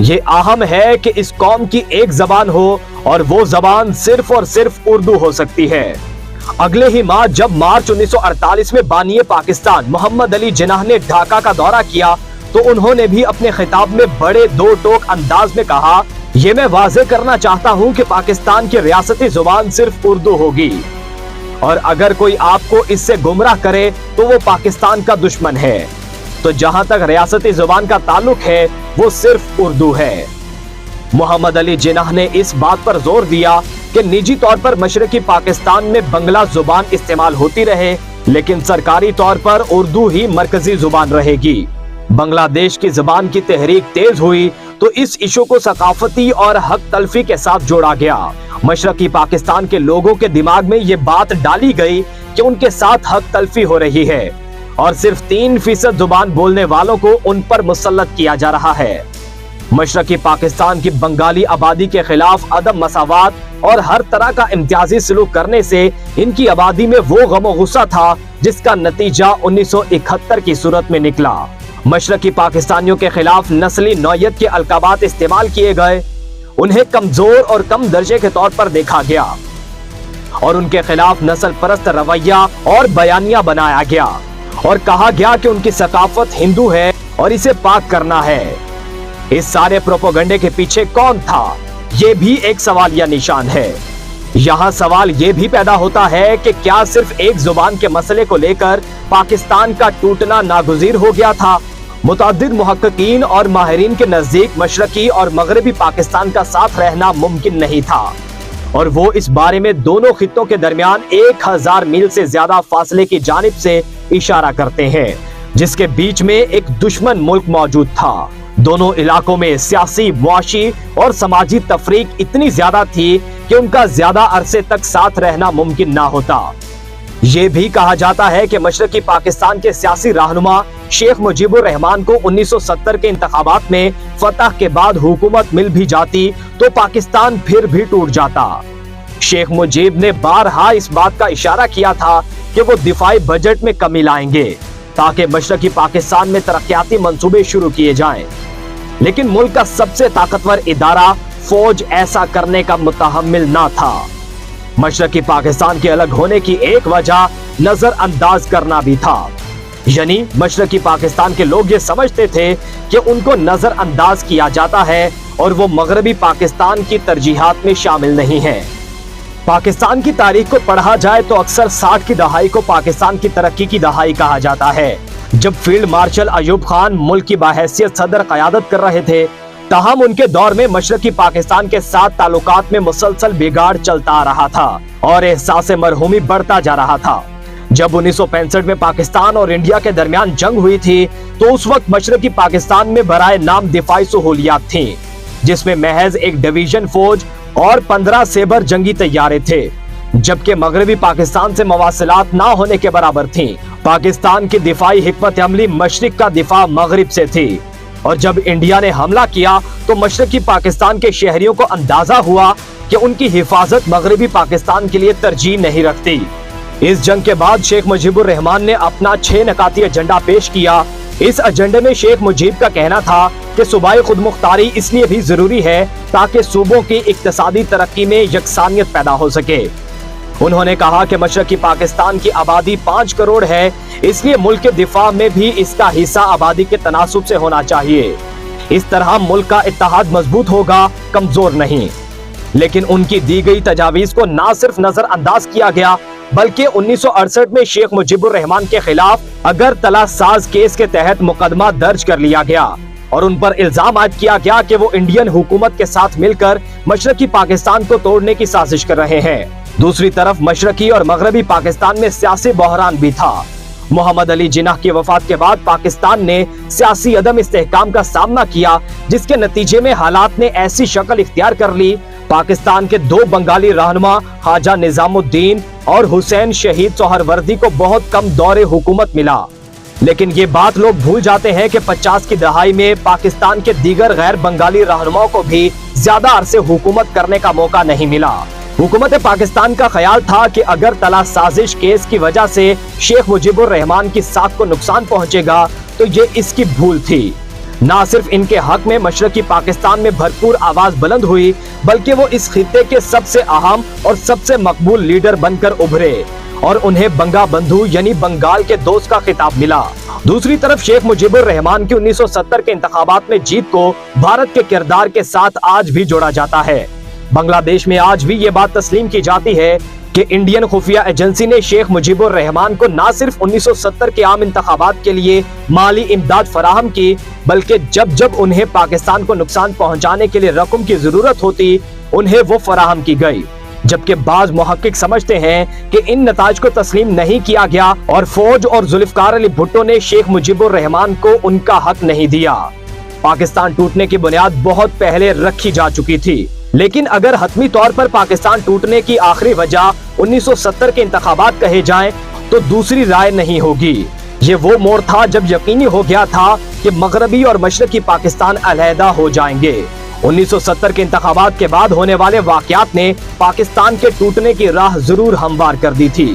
یہ اہم ہے کہ اس قوم کی ایک زبان ہو اور وہ زبان صرف اور صرف اردو ہو سکتی ہے۔ اگلے ہی ماہ جب مارچ 1948 میں بانی پاکستان محمد علی جناح نے ڈھاکہ کا دورہ کیا تو انہوں نے بھی اپنے خطاب میں بڑے دو ٹوک انداز میں کہا، یہ میں واضح کرنا چاہتا ہوں کہ پاکستان کی ریاستی زبان صرف اردو ہوگی، اور اگر کوئی آپ کو اس سے گمراہ کرے تو وہ پاکستان کا دشمن ہے۔ تو جہاں تک ریاستی زبان کا تعلق ہے وہ صرف اردو ہے۔ محمد علی جناح نے اس بات پر زور دیا کہ نجی طور پر مشرقی پاکستان میں بنگلہ زبان استعمال ہوتی رہے، لیکن سرکاری طور پر اردو ہی مرکزی زبان رہے گی۔ بنگلہ دیش کی زبان کی تحریک تیز ہوئی تو اس ایشو کو ثقافتی اور حق تلفی کے ساتھ جوڑا گیا۔ مشرقی پاکستان کے لوگوں کے دماغ میں یہ بات ڈالی گئی کہ ان کے ساتھ حق تلفی ہو رہی ہے اور صرف 3% زبان بولنے والوں کو ان پر مسلط کیا جا رہا ہے۔ مشرقی پاکستان کی بنگالی آبادی کے خلاف عدم مساوات اور ہر طرح کا امتیازی سلوک کرنے سے ان کی آبادی میں وہ غم و غصہ تھا جس کا نتیجہ 1971 کی صورت میں نکلا۔ مشرقی پاکستانیوں کے خلاف نسلی نوعیت کے القابات استعمال کیے گئے، انہیں کمزور اور کم درجے کے طور پر دیکھا گیا اور ان کے خلاف نسل پرست رویہ اور بیانیہ بنایا گیا اور کہا گیا کہ ان کی ثقافت ہندو ہے اور اسے پاک کرنا ہے۔ اس سارے پروپیگنڈے کے پیچھے کون تھا؟ یہ بھی ایک سوالیہ نشان ہے۔ یہاں سوال یہ بھی پیدا ہوتا ہے کہ کیا صرف ایک زبان کے مسئلے کو لے کر پاکستان کا ٹوٹنا ناگزیر ہو گیا تھا؟ متعدد محققین اور ماہرین کے نزدیک مشرقی اور مغربی پاکستان کا ساتھ رہنا ممکن نہیں تھا، اور وہ اس بارے میں دونوں خطوں کے درمیان 1000 میل سے زیادہ فاصلے کی جانب سے اشارہ کرتے ہیں، جس کے بیچ میں ایک دشمن ملک موجود تھا۔ دونوں علاقوں میں سیاسی، معاشی اور سماجی تفریق اتنی زیادہ تھی کہ ان کا زیادہ عرصے تک ساتھ رہنا ممکن نہ ہوتا۔ یہ بھی کہا جاتا ہے کہ مشرقی پاکستان کے سیاسی رہنما شیخ مجیب الرحمان کو 1970 کے انتخابات میں فتح کے بعد حکومت مل بھی جاتی تو پاکستان پھر بھی ٹوٹ جاتا۔ شیخ مجیب نے بارہا اس بات کا اشارہ کیا تھا کہ وہ دفاعی بجٹ میں کمی لائیں گے تاکہ مشرقی پاکستان میں ترقیاتی منصوبے شروع کیے جائیں، لیکن ملک کا سب سے طاقتور ادارہ فوج ایسا کرنے کا متحمل نہ تھا۔ مشرقی پاکستان کے الگ ہونے کی ایک وجہ نظر انداز کرنا بھی تھا، یعنی مشرقی پاکستان کے لوگ یہ سمجھتے تھے کہ ان کو نظر انداز کیا جاتا ہے اور وہ مغربی پاکستان کی ترجیحات میں شامل نہیں ہیں۔ پاکستان کی تاریخ کو پڑھا جائے تو اکثر 60 کی دہائی کو پاکستان کی ترقی کی دہائی کہا جاتا ہے، جب فیلڈ مارشل ایوب خان ملک کی بحیثیت صدر قیادت کر رہے تھے۔ تاہم ان کے دور میں مشرقی پاکستان کے ساتھ تعلقات میں مسلسل بگاڑ چلتا آ رہا تھا اور احساس مرحومی بڑھتا جا رہا تھا۔ جب 1965 میں پاکستان اور انڈیا کے درمیان جنگ ہوئی تھی تو اس وقت مشرقی پاکستان میں برائے نام دفاعی سہولیات تھیں، جس میں محض ایک ڈویژن فوج اور 15 سیبر جنگی طیارے تھے، جبکہ مغربی پاکستان سے مواصلات نہ ہونے کے برابر تھیں۔ پاکستان کی دفاعی حکمت عملی مشرق کا دفاع مغرب سے تھی، اور جب انڈیا نے حملہ کیا تو مشرقی پاکستان کے شہریوں کو اندازہ ہوا کہ ان کی حفاظت مغربی پاکستان کے لیے ترجیح نہیں رکھتی۔ اس جنگ کے بعد شیخ مجیب الرحمان نے اپنا 6 نکاتی ایجنڈا پیش کیا۔ اس ایجنڈے میں شیخ مجیب کا کہنا تھا کہ صوبائی خود مختاری اس لیے بھی ضروری ہے تاکہ صوبوں کی اقتصادی ترقی میں یکسانیت پیدا ہو سکے۔ انہوں نے کہا کہ مشرقی پاکستان کی آبادی 5 کروڑ ہے، اس لیے ملک کے دفاع میں بھی اس کا حصہ آبادی کے تناسب سے ہونا چاہیے۔ اس طرح ملک کا اتحاد مضبوط ہوگا، کمزور نہیں۔ لیکن ان کی دی گئی تجاویز کو نہ صرف نظر انداز کیا گیا بلکہ 1968 میں شیخ مجیب الرحمان کے خلاف اگرتلہ ساز کیس کے تحت مقدمہ درج کر لیا گیا اور ان پر الزام عائد کیا گیا کہ وہ انڈین حکومت کے ساتھ مل کر مشرقی پاکستان کو توڑنے کی سازش کر رہے ہیں۔ دوسری طرف مشرقی اور مغربی پاکستان میں سیاسی بحران بھی تھا۔ محمد علی جناح کی وفات کے بعد پاکستان نے سیاسی عدم استحکام کا سامنا کیا، جس کے نتیجے میں حالات نے ایسی شکل اختیار کر لی۔ پاکستان کے 2 بنگالی رہنما خواجہ نظام الدین اور حسین شہید سہروردی کو بہت کم دور حکومت ملا، لیکن یہ بات لوگ بھول جاتے ہیں کہ 50 کی دہائی میں پاکستان کے دیگر غیر بنگالی رہنماؤں کو بھی زیادہ عرصے حکومت کرنے کا موقع نہیں ملا۔ حکومت پاکستان کا خیال تھا کہ اگرتلہ سازش کیس کی وجہ سے شیخ مجیب الرحمان کی ساکھ کو نقصان پہنچے گا، تو یہ اس کی بھول تھی۔ نہ صرف ان کے حق میں مشرقی پاکستان میں بھرپور آواز بلند ہوئی بلکہ وہ اس خطے کے سب سے اہم اور سب سے مقبول لیڈر بن کر ابھرے اور انہیں بنگا بندھو یعنی بنگال کے دوست کا خطاب ملا۔ دوسری طرف شیخ مجیب الرحمان کی 1970 کے انتخابات میں جیت کو بھارت کے کردار کے ساتھ آج بھی جوڑا جاتا ہے۔ بنگلہ دیش میں آج بھی یہ بات تسلیم کی جاتی ہے کہ انڈین خفیہ ایجنسی نے شیخ مجیب الرحمان کو نہ صرف 1970 کے عام انتخابات کے لیے مالی امداد فراہم کی بلکہ جب جب انہیں پاکستان کو نقصان پہنچانے کے لیے رقم کی ضرورت ہوتی انہیں وہ فراہم کی گئی، جبکہ بعض محقق سمجھتے ہیں کہ ان نتائج کو تسلیم نہیں کیا گیا اور فوج اور ذوالفقار علی بھٹو نے شیخ مجیب الرحمان کو ان کا حق نہیں دیا۔ پاکستان ٹوٹنے کی بنیاد بہت پہلے رکھی جا چکی تھی، لیکن اگر حتمی طور پر پاکستان ٹوٹنے کی آخری وجہ 1970 کے انتخابات کہے جائیں تو دوسری رائے نہیں ہوگی۔ یہ وہ موڑ تھا جب یقینی ہو گیا تھا کہ مغربی اور مشرقی پاکستان علیحدہ ہو جائیں گے۔ 1970 کے انتخابات کے بعد ہونے والے واقعات نے پاکستان کے ٹوٹنے کی راہ ضرور ہموار کر دی تھی۔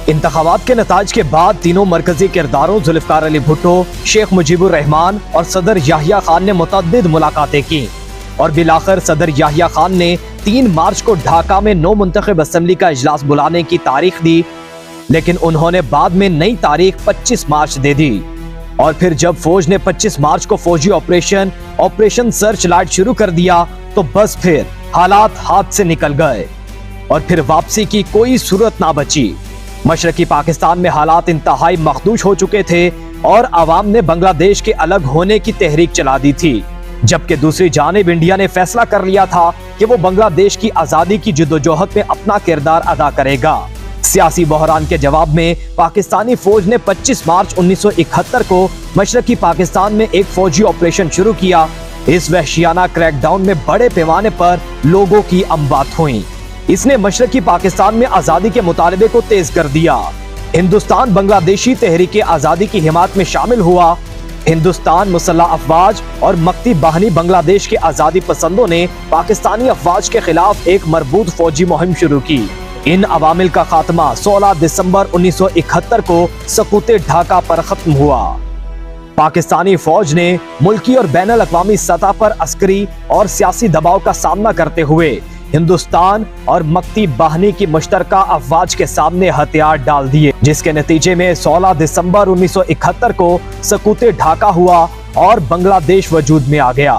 انتخابات کے نتائج کے بعد تینوں مرکزی کرداروں ذوالفقار علی بھٹو، شیخ مجیب الرحمان اور صدر یحییٰ خان نے متعدد ملاقاتیں کی اور بالآخر صدر یحییٰ خان نے 3 مارچ کو ڈھاکہ میں نو منتخب اسمبلی کا اجلاس بلانے کی تاریخ دی، لیکن انہوں نے بعد میں نئی تاریخ 25 مارچ دے دی اور پھر جب فوج نے 25 مارچ کو فوجی آپریشن سرچ لائٹ شروع کر دیا تو بس پھر حالات ہاتھ سے نکل گئے اور پھر واپسی کی کوئی صورت نہ بچی۔ مشرقی پاکستان میں حالات انتہائی مخدوش ہو چکے تھے اور عوام نے بنگلہ دیش کے الگ ہونے کی تحریک چلا دی تھی، جبکہ دوسری جانب انڈیا نے فیصلہ کر لیا تھا کہ وہ بنگلہ دیش کی آزادی کی جدوجہد میں اپنا کردار ادا کرے گا۔ سیاسی بحران کے جواب میں پاکستانی فوج نے 25 مارچ 1971 کو مشرقی پاکستان میں ایک فوجی آپریشن شروع کیا۔ اس وحشیانہ کریک ڈاؤن میں بڑے پیمانے پر لوگوں کی اموات ہوئیں۔ اس نے مشرقی پاکستان میں آزادی کے مطالبے کو تیز کر دیا۔ ہندوستان بنگلہ دیشی تحریک آزادی کی حمایت میں شامل ہوا۔ ہندوستان مسلح افواج اور مکتی باہنی بنگلہ دیش کے آزادی پسندوں نے پاکستانی افواج کے خلاف ایک مربوط فوجی مہم شروع کی۔ ان عوامل کا خاتمہ 16 دسمبر 1971 کو سقوط ڈھاکہ پر ختم ہوا۔ پاکستانی فوج نے ملکی اور بین الاقوامی سطح پر عسکری اور سیاسی دباؤ کا سامنا کرتے ہوئے ہندوستان اور مکتی باہنی کی مشترکہ افواج کے سامنے ہتھیار ڈال دیے، جس کے نتیجے میں 16 دسمبر 1971 کو سقوط ڈھاکہ ہوا اور بنگلہ دیش وجود میں آ گیا۔